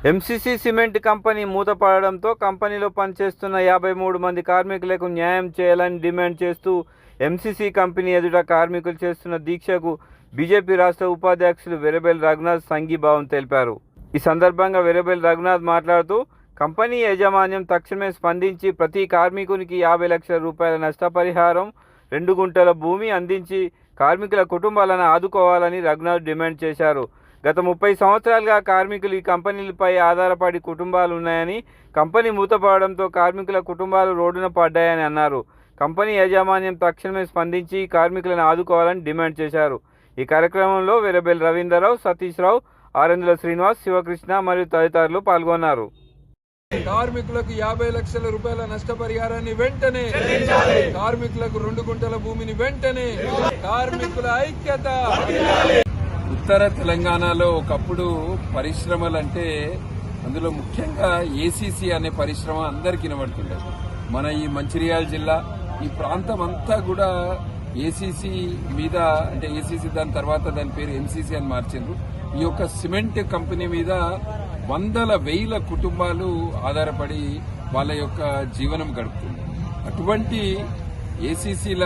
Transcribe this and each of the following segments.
MCC cement company మూతపడడంతో కంపెనీలో పనిచేస్తున్న 53 మంది కార్మికులకు న్యాయం చేయాలని డిమాండ్ చేస్తూ ఎంసీసీ కంపెనీ ఎదుట కార్మికులు చేస్తున్న దీక్షకు బీజేపీ రాష్ట్ర ఉపాధ్యక్షులు వెరబెల్లి రఘునాథ్ సంఘీభావం తెలిపారు. ఈ సందర్భంగా వెరబెల్లి రఘునాథ్ మాట్లాడుతూ కంపెనీ యాజమాన్యం తక్షణమే స్పందించి ప్రతి కార్మికునికి 50 లక్షల రూపాయల నష్టపరిహారం, 2 గుంటల భూమి అందించి కార్మికుల కుటుంబాలను ఆదుకోవాలని రఘునాథ్ డిమాండ్ చేశారు. గత 30 సంవత్సరాలుగా కార్మికులు ఈ కంపెనీలపై ఆధారపడి కుటుంబాలు ఉన్నాయని, కంపెనీ మూతపడడంతో కార్మికుల కుటుంబాలు రోడ్డున పడ్డాయని అన్నారు. కంపెనీ యాజమాన్యం తక్షణమే స్పందించి కార్మికులను ఆదుకోవాలని డిమాండ్ చేశారు. ఈ కార్యక్రమంలో వెరబెల్లి రవీంద్రరావు, సతీష్ రావు, ఆరెందుల శ్రీనివాస్, శివకృష్ణ మరియు తదితరులు పాల్గొన్నారు. కార్మికులకు 50 లక్షల రూపాయల నష్టపరిహారాన్ని వెంటనే, కార్మికులకు 2 గుంటల భూమిని వెంటనే, కార్మికుల ఐక్యత. ఉత్తర తెలంగాణలో ఒకప్పుడు పరిశ్రమలంటే అందులో ముఖ్యంగా ఏసీసీ అనే పరిశ్రమ అందరికి వినబడుతుండే. మన ఈ మంచిర్యాల జిల్లా ఈ ప్రాంతం అంతా కూడా ఏసీసీ మీద, అంటే ఏసీసీ దాని తర్వాత దాని పేరు ఎంసీసీ అని మార్చిండ్రు. ఈ యొక్క సిమెంట్ కంపెనీ మీద వందల వేల కుటుంబాలు ఆధారపడి వాళ్ళ యొక్క జీవనం గడుపుతుంది. అటువంటి ఏసీసీల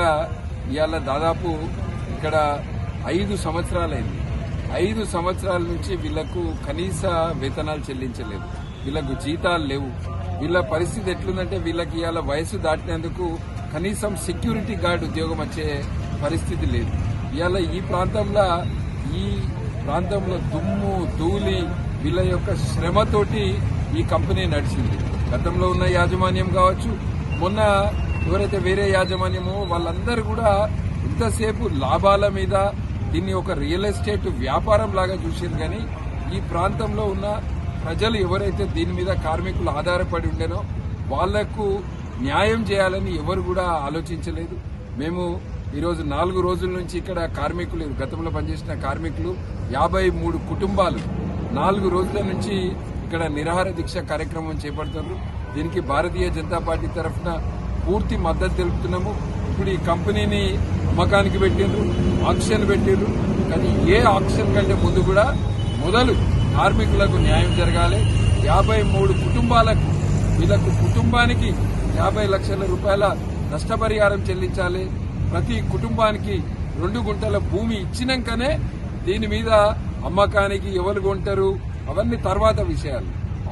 ఇవాళ దాదాపు ఇక్కడ 5 సంవత్సరాలైంది. 5 సంవత్సరాల నుంచి వీళ్లకు కనీస వేతనాలు చెల్లించలేదు, వీళ్లకు జీతాలు లేవు. వీళ్ళ పరిస్థితి ఎట్లుందంటే వీళ్ళకి ఇవాళ వయసు దాటినందుకు కనీసం సెక్యూరిటీ గార్డ్ ఉద్యోగం వచ్చే పరిస్థితి లేదు. ఇవాళ ఈ ప్రాంతంలో దుమ్ము ధూళి వీళ్ళ యొక్క శ్రమతోటి ఈ కంపెనీ నడిచింది. గతంలో ఉన్న యాజమాన్యం కావచ్చు, మొన్న ఎవరైతే వేరే యాజమాన్యమో వాళ్ళందరూ కూడా ఇంతసేపు లాభాల మీద దీన్ని ఒక రియల్ ఎస్టేట్ వ్యాపారం లాగా చూసారు. కానీ ఈ ప్రాంతంలో ఉన్న ప్రజలు ఎవరైతే దీని మీద కార్మికులు ఆధారపడి ఉండేనో వాళ్లకు న్యాయం చేయాలని ఎవరు కూడా ఆలోచించలేదు. మేము ఈరోజు 4 రోజుల నుంచి ఇక్కడ కార్మికులు, గతంలో పనిచేసిన కార్మికులు 53 కుటుంబాలు 4 రోజుల నుంచి ఇక్కడ నిరాహార దీక్ష కార్యక్రమం చేపడుతున్నారు. దీనికి భారతీయ జనతా పార్టీ తరఫున పూర్తి మద్దతు తెలుపుతున్నాము. ఇప్పుడు ఈ కంపెనీని అమ్మకానికి పెట్టిండ్రు, ఆక్షన్ పెట్టిండ్రు. కానీ ఏ ఆక్షన్ కంటే ముందు కూడా మొదలు కార్మికులకు న్యాయం జరగాలి. 53 కుటుంబాలకు, వీళ్లకు కుటుంబానికి 50 లక్షల రూపాయల నష్టపరిహారం చెల్లించాలి. ప్రతి కుటుంబానికి 2 గుంటల భూమి ఇచ్చినాకనే దీని మీద అమ్మకానికి ఎవరు కొంటారు అవన్నీ తర్వాత విషయాలు,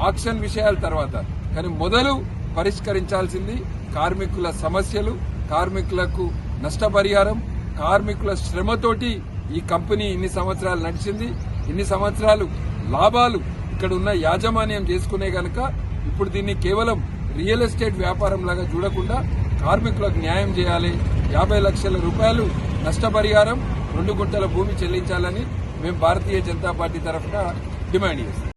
ఆక్షన్ విషయాల తర్వాత. కానీ మొదలు పరిష్కరించాల్సింది కార్మికుల సమస్యలు, కార్మికులకు నష్టపరిహారం. కార్మికుల శ్రమతోటి ఈ కంపెనీ ఇన్ని సంవత్సరాలు నడిచింది. ఇన్ని సంవత్సరాలు లాభాలు ఇక్కడ ఉన్న యాజమాన్యం చేసుకునే గనక ఇప్పుడు దీన్ని కేవలం రియల్ ఎస్టేట్ వ్యాపారం లాగా చూడకుండా కార్మికులకు న్యాయం చేయాలి. 50 లక్షల రూపాయలు నష్టపరిహారం, 2 గుంటల భూమి చెల్లించాలని మేము భారతీయ జనతా పార్టీ తరఫున డిమాండ్ చేస్తాం.